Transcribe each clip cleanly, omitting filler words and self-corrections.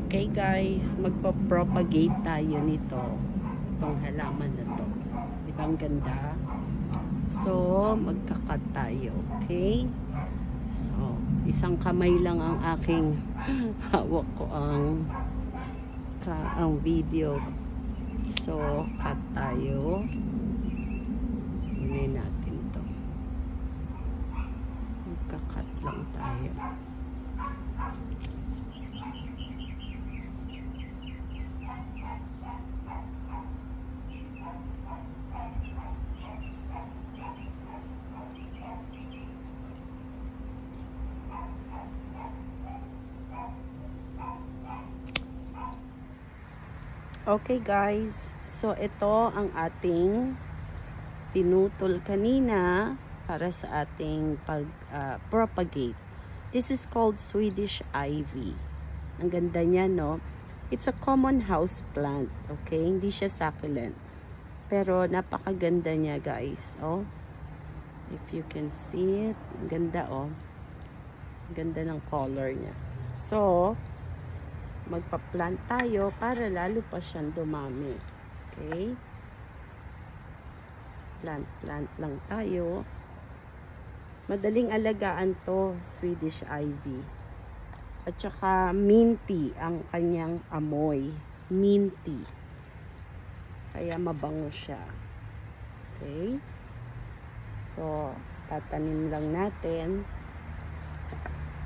Okay guys, magpa-propagate tayo nito. Itong halaman na to. Di ba ang ganda? So, magkakat tayo. Okay? Oh, isang kamay lang ang aking hawak ko ang video. So, cut tayo. Hinay natin to. Magkakat lang tayo. Okay guys, so ito ang ating pinutol kanina para sa ating propagate. This is called Swedish ivy. Ang ganda niya, no? It's a common house plant, okay? Hindi siya succulent. Pero napakaganda niya guys, oh. If you can see it, ang ganda, oh. Ang ganda ng color niya. So, magpa-plant tayo para lalo pa siyang dumami. Okay? Plant lang tayo. Madaling alagaan to, Swedish ivy. At saka minty ang kanyang amoy. Minty. Kaya mabango siya. Okay? So, tatanim lang natin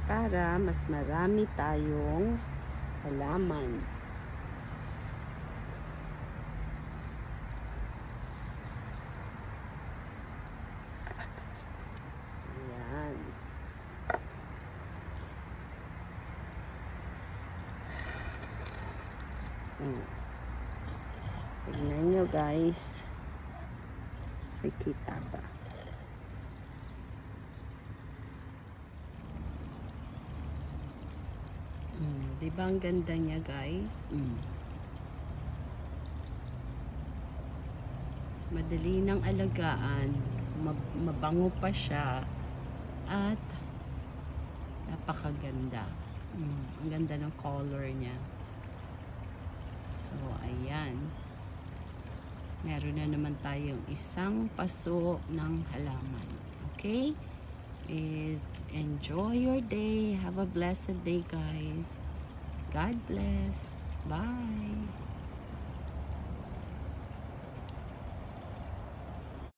para mas marami tayong halaman. Ayan. Tignan nyo guys. Nakikita ba? Diba ang ganda niya guys? Madali nang alagaan, mabango pa siya, at napakaganda. Ang ganda ng color niya. So ayan, meron na naman tayong isang paso ng halaman. Okay? Enjoy your day. Have a blessed day guys. God bless. Bye.